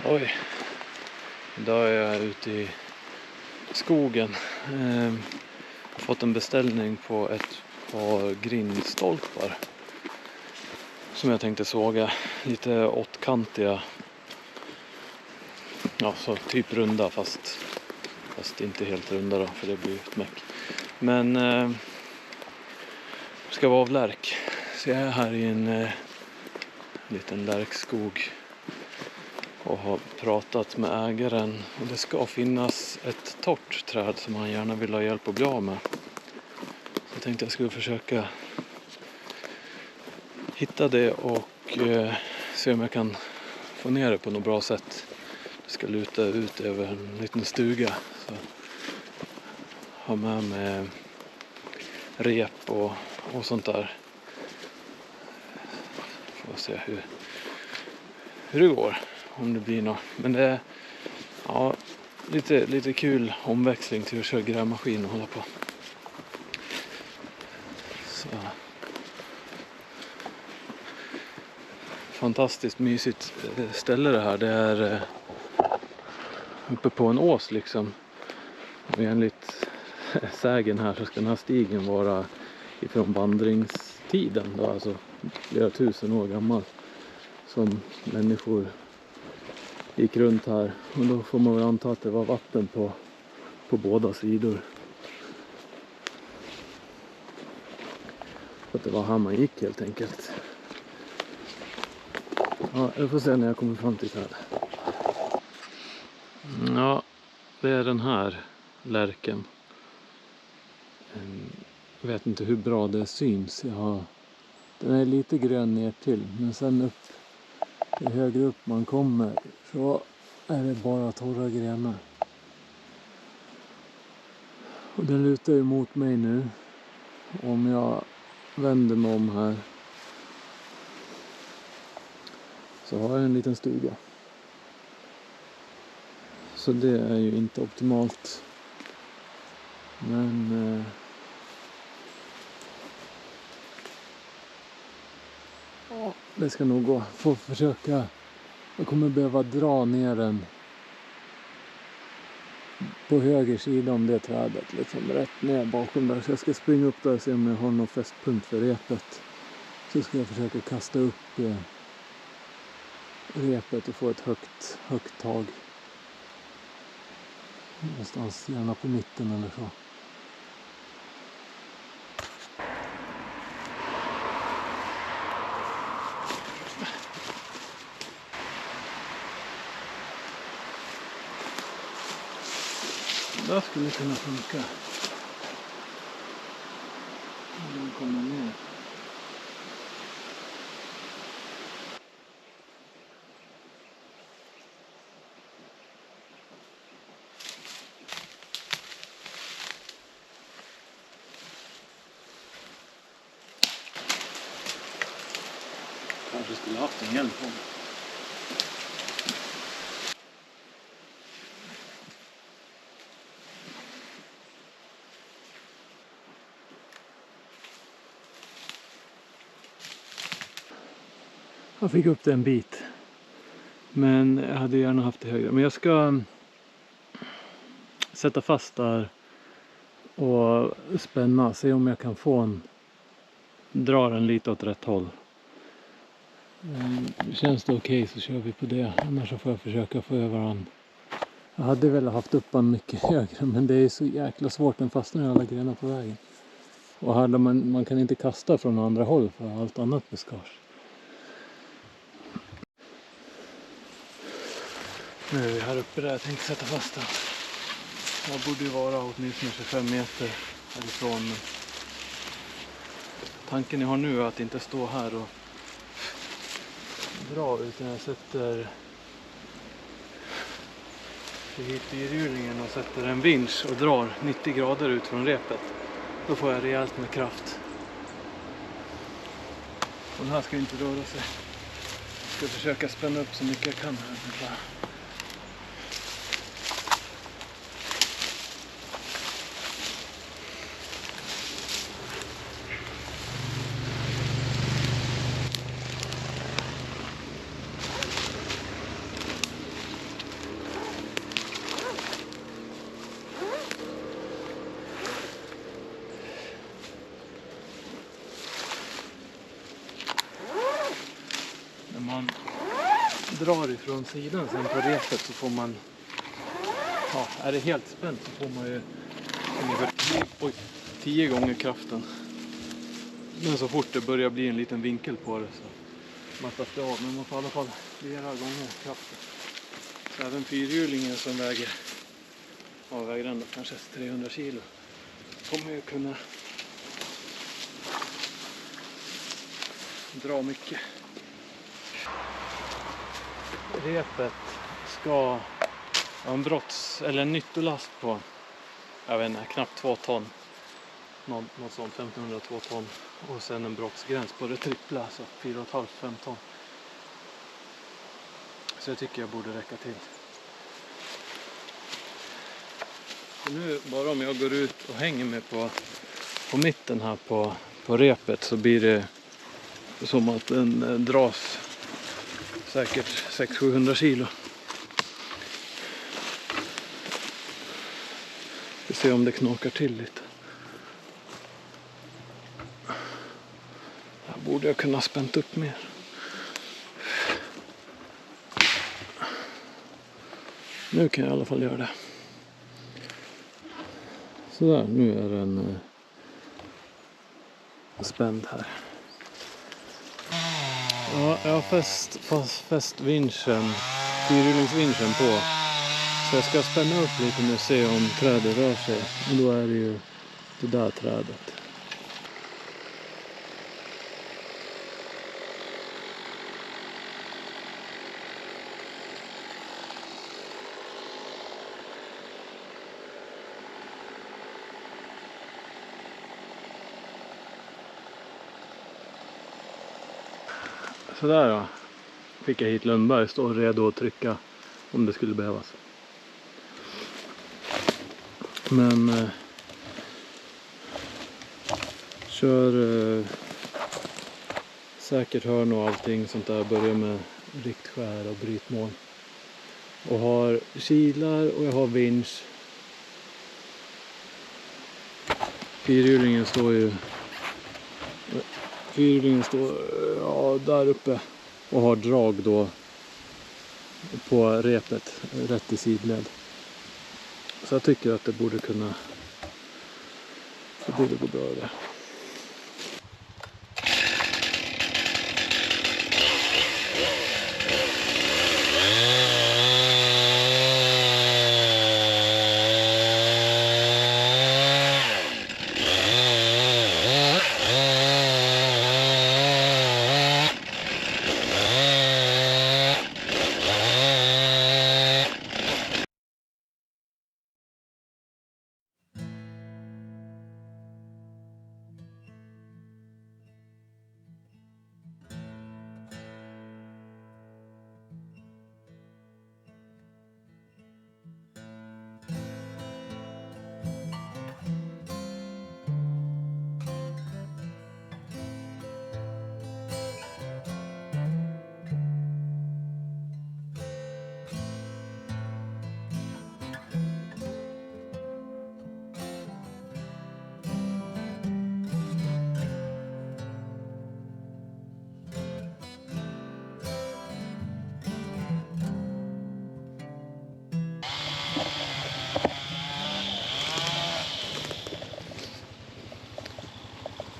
Oj, idag är jag ute i skogen. Jag har fått en beställning på ett par grindstolpar som jag tänkte såga. Lite åttkantiga, ja, så typ runda fast inte helt runda då, för det blir ett meck. Men ska vara av lärk. Så jag är här i en liten lärkskog och har pratat med ägaren, och det ska finnas ett torrt träd som han gärna vill ha hjälp att bli av med. Så jag tänkte jag skulle försöka hitta det och se om jag kan få ner det på något bra sätt. Det ska luta ut över en liten stuga, så ha med mig rep och sånt där. Får se hur det går, om det blir något. Men det är lite kul omväxling till att köra grävmaskin och hålla på. Så. Fantastiskt mysigt ställe det här. Det är uppe på en ås liksom. Och enligt sägen här så ska den här stigen vara ifrån vandringstiden då, alltså flera tusen år gammal, som människor gick runt här, och då får man väl anta att det var vatten på båda sidor. Så att det var här man gick helt enkelt. Ja, jag får se när jag kommer fram till det här. Ja, det är den här lärken. Jag vet inte hur bra det syns. Den är lite grön ner till, men sen upp, ju högre upp man kommer så är det bara torra grenar. Och den lutar ju mot mig nu. Om jag vänder mig om här så har jag en liten stuga. Så det är ju inte optimalt. Men det ska nog gå. Får försöka. Jag kommer behöva dra ner den på höger sida om det trädet. Liksom rätt ner bakom där. Så jag ska springa upp där och se om jag har någon fästpunkt för repet. Så ska jag försöka kasta upp repet och få ett högt tag. Någonstans gärna på mitten eller så. Det skulle kunna funka. Den kommer ner. Kanske skulle haft en hjälp på mig. Jag fick upp det en bit. Men jag hade gärna haft det högre. Men jag ska sätta fast där och spänna. Se om jag kan få dra den lite åt rätt håll. Känns det okej så kör vi på det. Annars så får jag försöka få över den. Jag hade väl haft upp den mycket högre. Men det är så jäkla svårt. Den fastnar i alla grenar på vägen. Och här man kan inte kasta från andra håll för allt annat buskage. Nu är vi här uppe där jag tänkte sätta fast den. Jag borde ju vara åtminstone 25 meter härifrån. Tanken jag har nu är att inte stå här och dra, utan jag sätter hit styrhjulingen och sätter en vinsch och drar 90 grader ut från repet. Då får jag rejält med kraft. Och den här ska inte röra sig. Jag ska försöka spänna upp så mycket jag kan här. drar ifrån sidan sen på repet så får man, ja, är det helt spänt så får man ju ungefär 10 gånger kraften. Men så fort det börjar bli en liten vinkel på det så mattas det av, men man får i alla fall flera gånger kraften. Så även fyrhjulingen som väger ändå kanske 300 kilo kommer ju kunna dra mycket. Repet ska ha en eller en nyttolast på, jag vet inte, knappt 2 ton. Något sånt, 1502 ton. Och sen en brottsgräns på det trippla, så 4,5-5 ton. Så jag tycker jag borde räcka till. Så nu bara om jag går ut och hänger mig på mitten här på repet så blir det som att den dras säkert 600-700 kilo. Vi ser om det knakar till lite. Här borde jag kunna spänt upp mer. Nu kan jag i alla fall göra det. Sådär, nu är den spänd här. Ja, jag har fäst vinschen, fyrhjulingsvinschen på. Så jag ska spänna upp lite nu och se om trädet rör sig. Och då är det ju det där trädet. Sådär då. Fick jag hit Lundberg, står redo att trycka om det skulle behövas. Men kör säkert hörn och allting sånt där. Börjar med riktskär och brytmål. Och har kilar och jag har vinsch. Fyrhjulingen står ja, där uppe och har drag då på repet rätt i sidled. Så jag tycker att det borde gå bra det.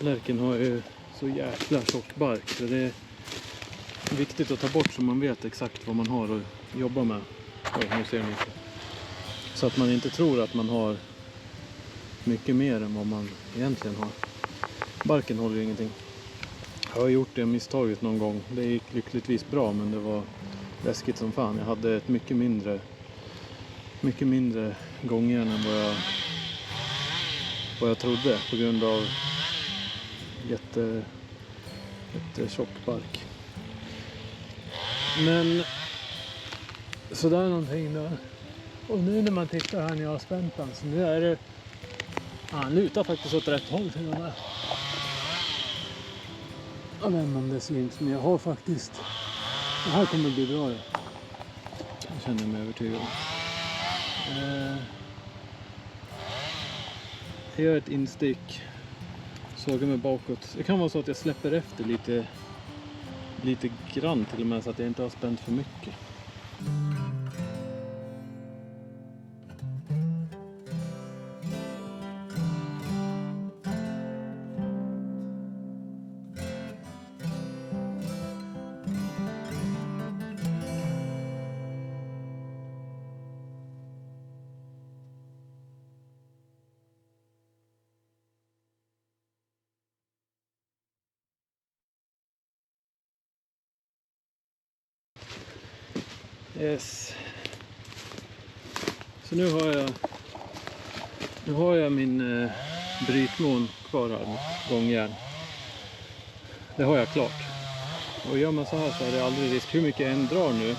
Lärken har ju så jäkla tjock bark så det är viktigt att ta bort så man vet exakt vad man har att jobba med. Oj, nu ser ni inte. Så att man inte tror att man har mycket mer än vad man egentligen har. Barken håller ju ingenting. Jag har gjort det misstaget någon gång. Det gick lyckligtvis bra men det var läskigt som fan. Jag hade ett mycket mindre gångjärn än vad jag trodde på grund av jättetjock bark. Men sådär någonting då. Och nu när man tittar här när jag har spänt den så nu är det, han lutar faktiskt åt rätt håll till den där. Jag vet inte om det syns men jag har faktiskt, det här kommer bli bra det. Jag känner mig övertygad. Jag gör ett instick. Sågar mig bakåt. Det kan vara så att jag släpper efter lite grann till och med så att jag inte har spänt för mycket. Yes. Så nu har jag min brytmån kvar här, gångjärn. Det har jag klart. Och gör man så här så är det aldrig risk hur mycket jag än drar nu.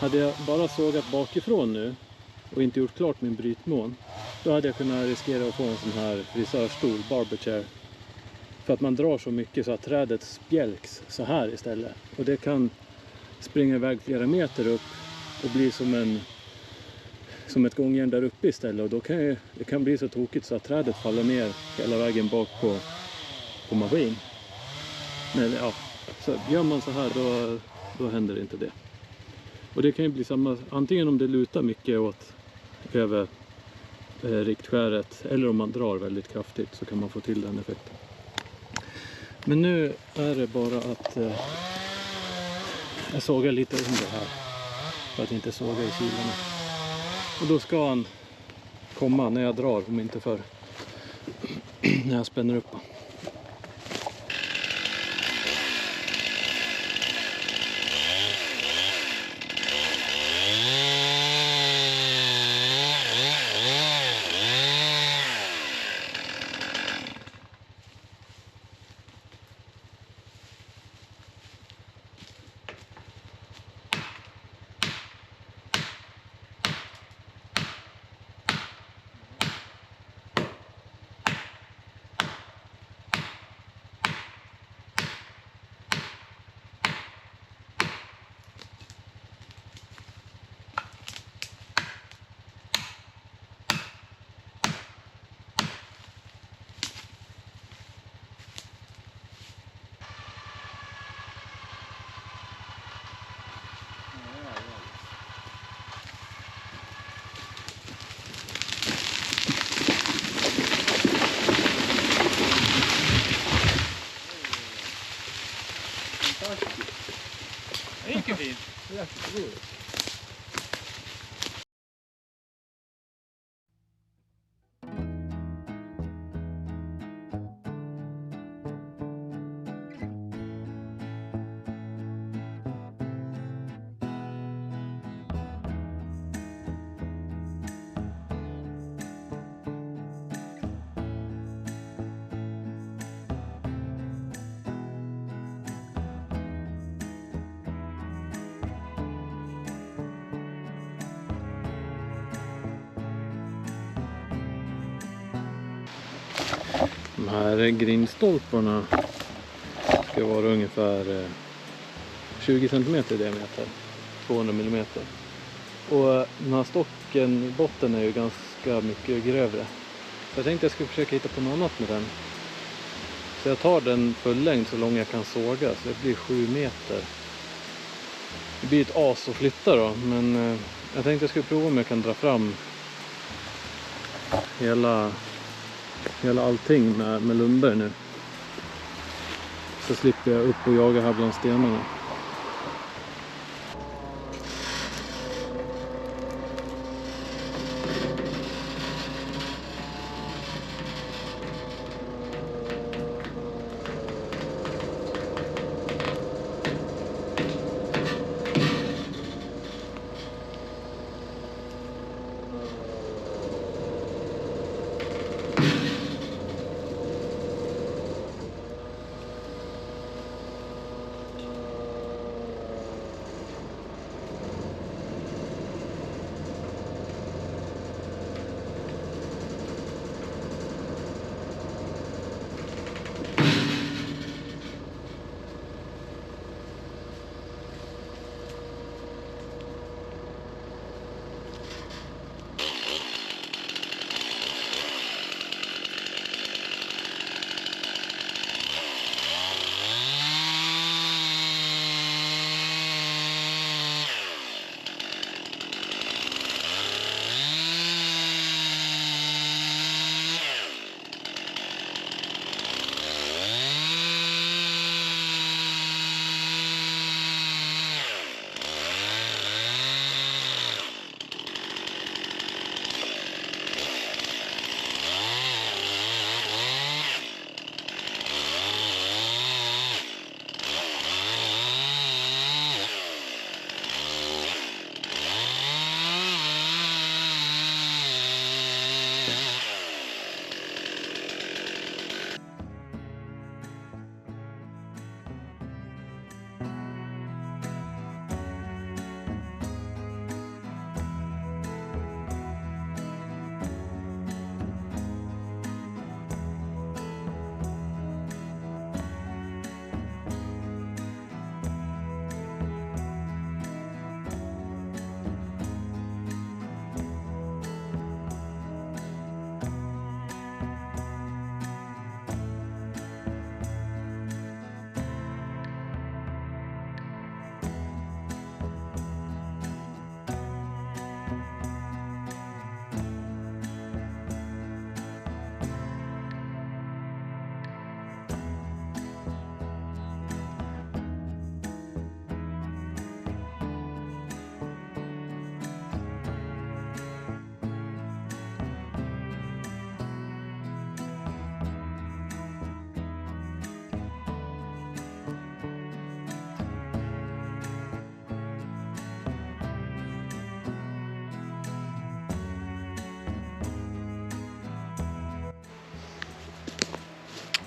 Hade jag bara sågat bakifrån nu och inte gjort klart min brytmån, då hade jag kunnat riskera att få en sån här frisörstol, barberchair. För att man drar så mycket så att trädet spjälks så här istället. Och det kan springa iväg flera meter upp och bli som ett gångjärn där uppe istället. Och då kan det kan bli så tokigt så att trädet faller ner hela vägen bak på maskin. Men ja, så gör man så här då händer inte det. Och det kan ju bli samma, antingen om det lutar mycket åt över riktskäret eller om man drar väldigt kraftigt så kan man få till den effekten. Men nu är det bara att jag sågar lite under här för att inte såga i kilarna. Och då ska han komma när jag drar, om inte för när jag spänner upp. Det gick ju fint. Jätteroligt. De här grindstolparna ska vara ungefär 20 cm i diameter, 200 mm. Och den här stocken i botten är ju ganska mycket grövre. Så jag tänkte jag skulle försöka hitta på något annat med den. Så jag tar den full längd så långt jag kan såga, så det blir 7 meter. Det blir ett as att flytta då, men jag tänkte jag skulle prova om jag kan dra fram hela allting med lumber nu. Så slipper jag upp och jaga här bland stenarna.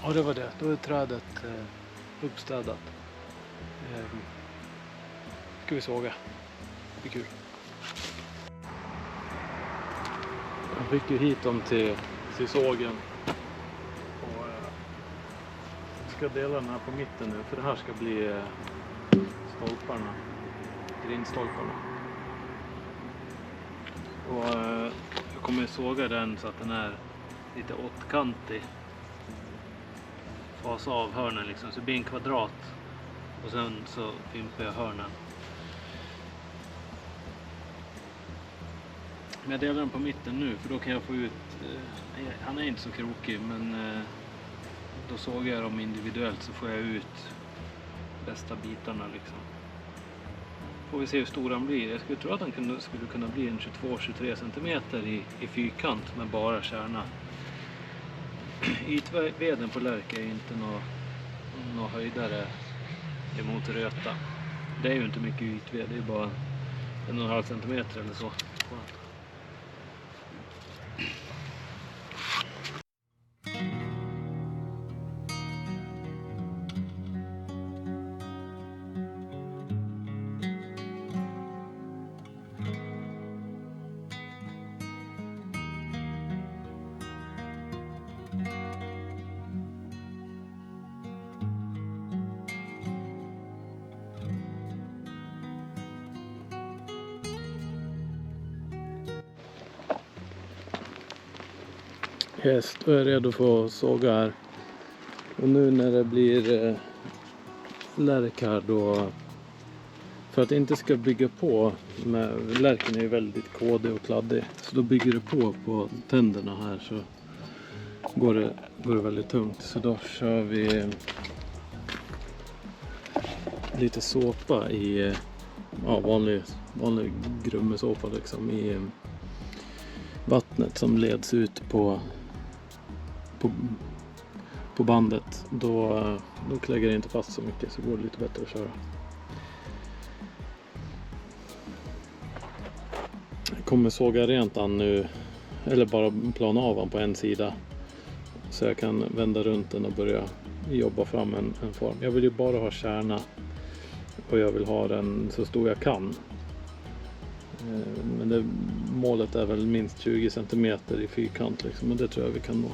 Ja, det var det. Då är trädet uppstädat. Ska vi såga. Det är kul. Jag fick ju hit dem till sågen. Och ska dela den här på mitten nu. För det här ska bli stolparna. Grindstolparna. Och jag kommer såga den så att den är lite åttkantig. Fasa av hörnen liksom. Så det blir en kvadrat. Och sen så fimpar jag hörnen. Men jag delar den på mitten nu för då kan jag få ut, han är inte så krokig men då sågar jag dem individuellt så får jag ut bästa bitarna liksom. Får vi se hur stor han blir. Jag skulle tro att han skulle kunna bli en 22-23 cm i fyrkant med bara kärna. Ytveden på lärk är inte någon höjdare emot röta. Det är ju inte mycket ytved, det är bara 1,5 cm eller så. Yes, då är jag redo för att såga här. Och nu när det blir lärk här då, för att det inte ska bygga på, lärken är ju väldigt kådig och kladdig, så då bygger det på tänderna här så går det väldigt tungt. Så då kör vi lite såpa i vanlig grummesåpa liksom, i vattnet som leds ut på bandet. Då klägger det inte fast så mycket, så går det lite bättre att köra. Jag kommer såga rent an nu, eller bara plana av den på en sida så jag kan vända runt den och börja jobba fram en form. Jag vill ju bara ha kärna och jag vill ha den så stor jag kan. Men målet är väl minst 20 cm i fyrkant liksom, och det tror jag vi kan nå.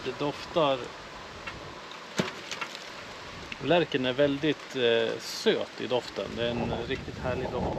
Det doftar. Lärken är väldigt söt i doften. Det är en riktigt härlig doft.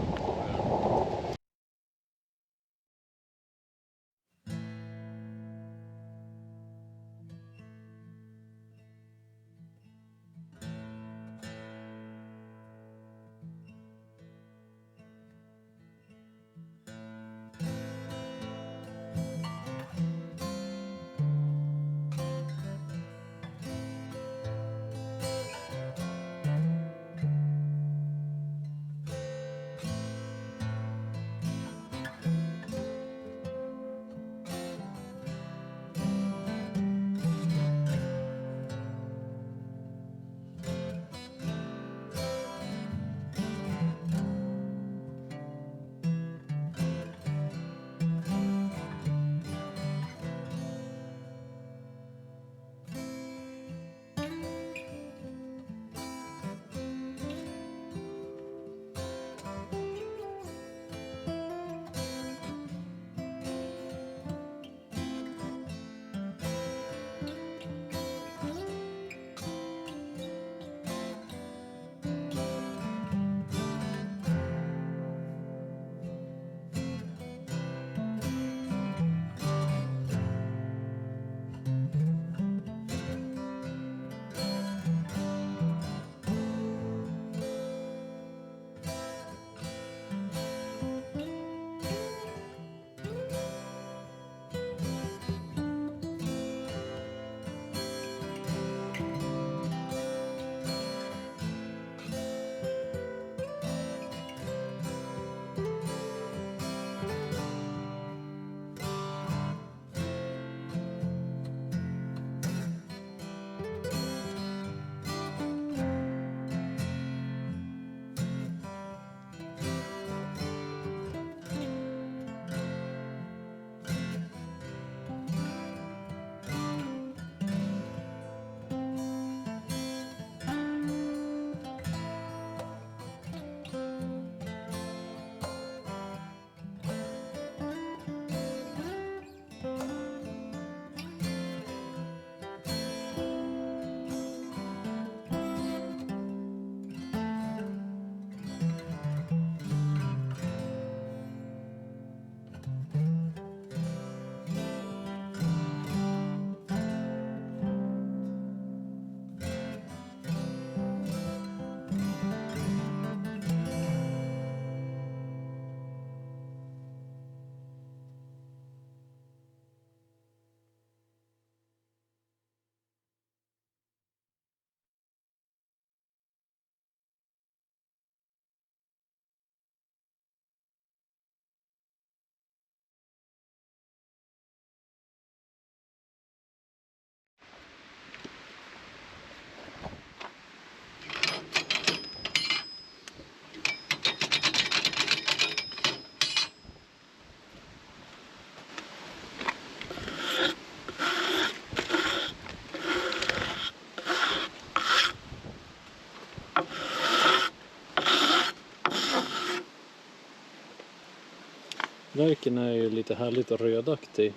Lärken är ju lite härligt rödaktig.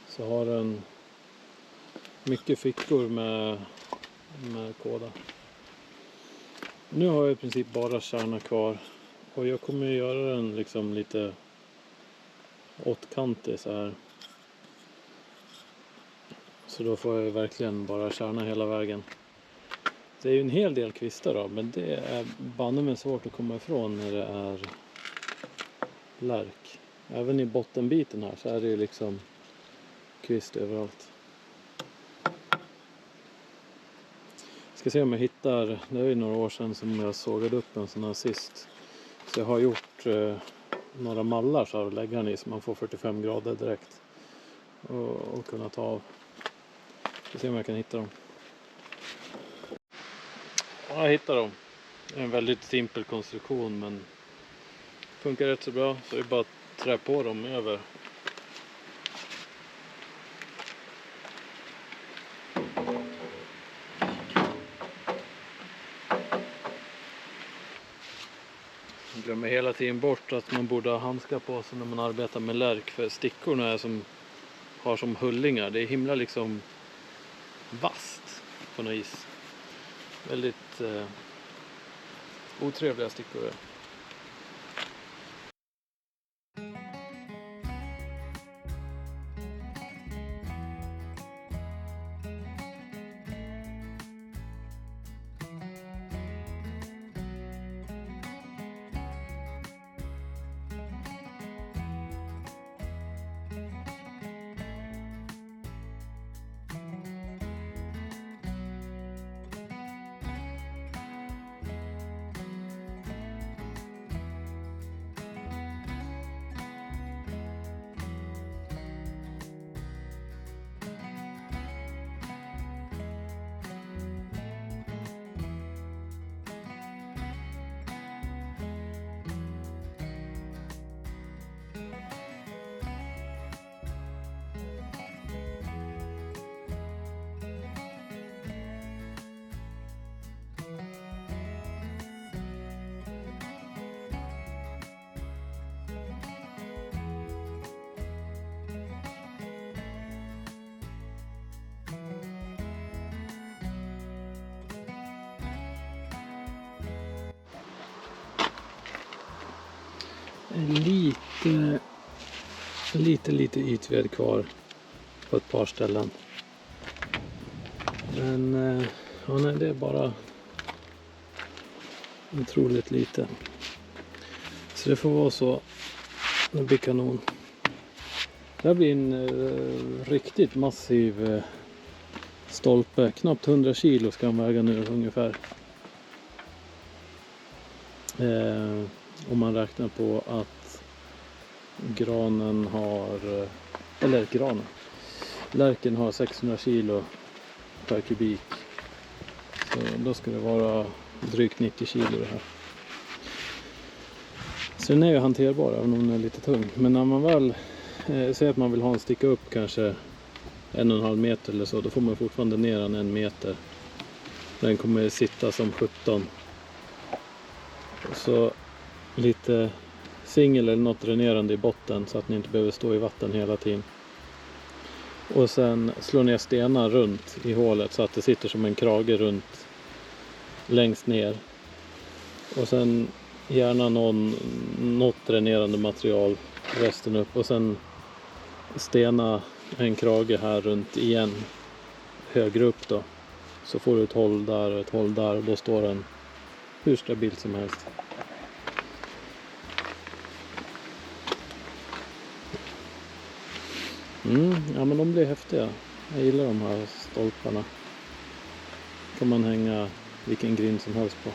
Så har den mycket fickor med kåda. Nu har jag i princip bara kärna kvar. Och jag kommer göra den liksom lite åtkantig så här. Så då får jag verkligen bara kärna hela vägen. Det är ju en hel del kvistar då, men det är banne mig svårt att komma ifrån när det är lärk. Även i bottenbiten här så är det ju liksom kvist överallt. Ska se om jag hittar, det är ju några år sedan som jag sågade upp en sån här sist. Så jag har gjort några mallar så här och lägger den i så man får 45 grader direkt. Och kunna ta av. Ska se om jag kan hitta dem. Ja, jag hittar dem. Det är en väldigt simpel konstruktion men funkar rätt så bra. Så det är bara att trä på dem över. Jag glömmer hela tiden bort att man borde ha handskar på sig när man arbetar med lärk. För stickorna är har som hullingar. Det är himla liksom vasst på något vis. Väldigt otrevliga stickor. Lite ytved kvar på ett par ställen. Men ja, nej, det är bara otroligt lite. Så det får vara så. Det blir kanon. Det här blir en riktigt massiv stolpe. Knappt 100 kilo ska han väga nu ungefär. Om man räknar på att granen har, eller granen, lärken har 600 kilo per kubik. Så då ska det vara drygt 90 kilo det här. Så den är ju hanterbar även om den är lite tung. Men när man väl säger att man vill ha en sticka upp kanske 1,5 meter eller så, då får man fortfarande ner den 1 meter. Den kommer sitta som 17. Så lite singel eller något dränerande i botten så att ni inte behöver stå i vatten hela tiden. Och sen slå ner stenar runt i hålet så att det sitter som en krage runt längst ner. Och sen gärna något dränerande material resten upp. Och sen stena en krage här runt igen högre upp då. Så får du ett håll där och ett håll där och då står den hur stabilt som helst. Ja men de blir häftiga. Jag gillar de här stolparna. Kan man hänga vilken grind som helst på.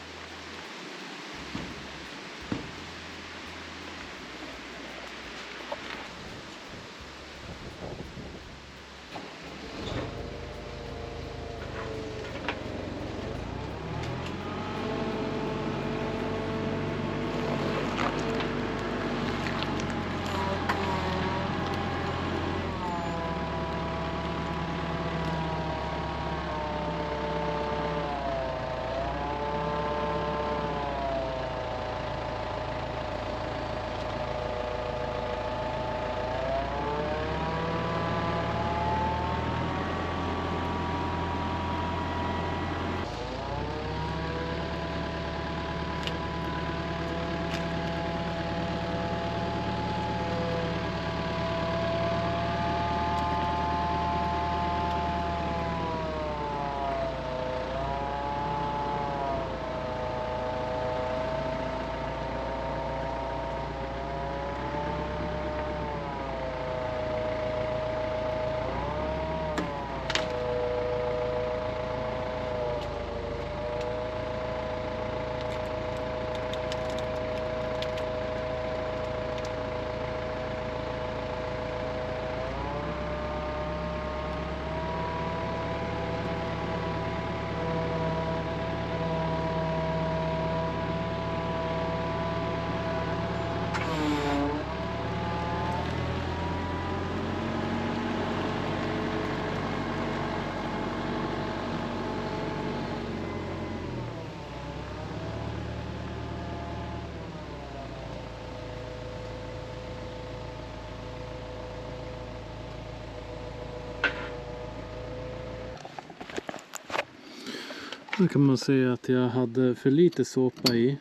Då kan man säga att jag hade för lite såpa i.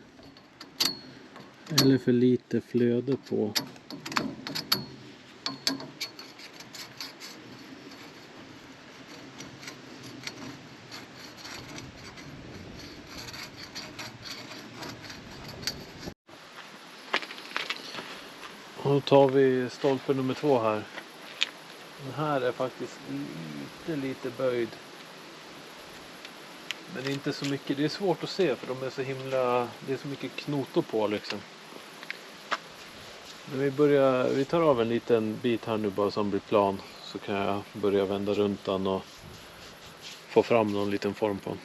Eller för lite flöde på. Och då tar vi stolpe nummer 2 här. Den här är faktiskt lite böjd. Men inte så mycket. Det är svårt att se för de är så himla... Det är så mycket knotor på liksom. Men vi tar av en liten bit här nu bara som blir plan. Så kan jag börja vända runt den och få fram någon liten form på den.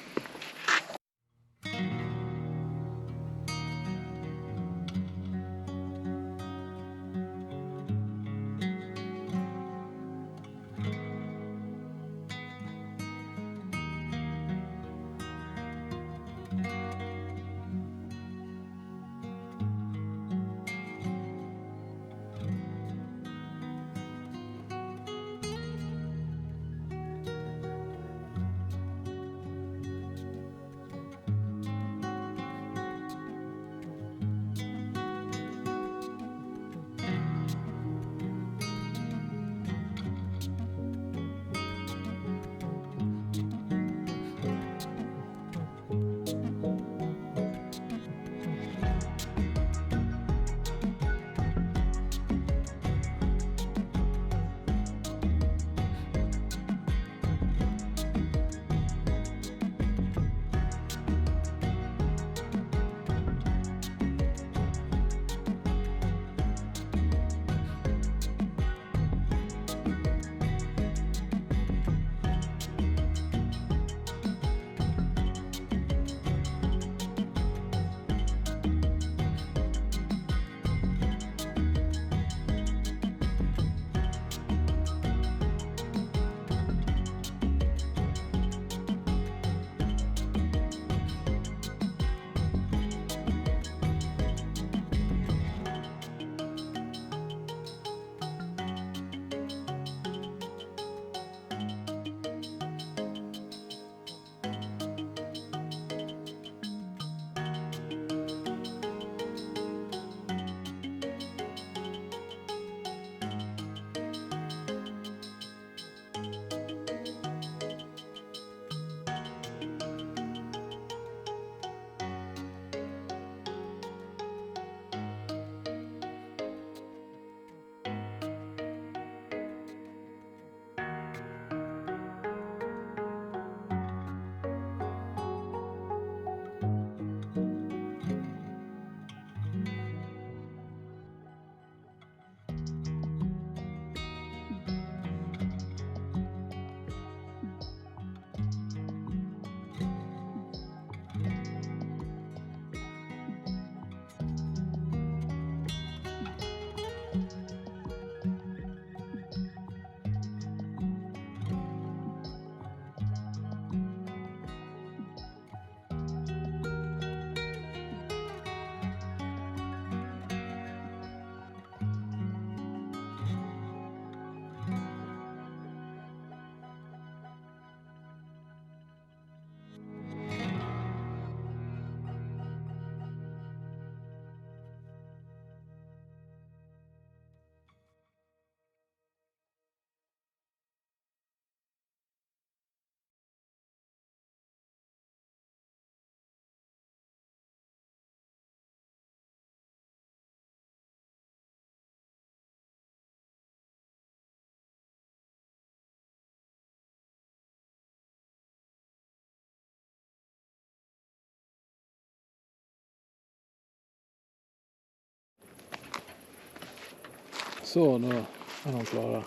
Så, då är de klara.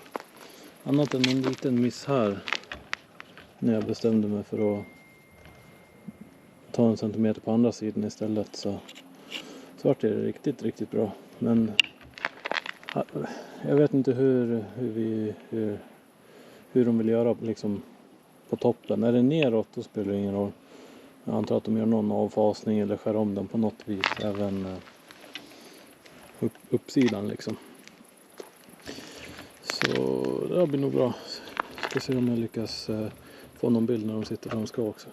Annat än en liten miss här. När jag bestämde mig för att ta 1 centimeter på andra sidan istället. Så vart är det riktigt bra. Men jag vet inte hur de vill göra liksom på toppen. Är det neråt då spelar det ingen roll. Jag antar att de gör någon avfasning eller skär om den på något vis. Även uppsidan liksom. Så det blir nog bra. Ska se om jag lyckas få någon bild när de sitter där de ska också.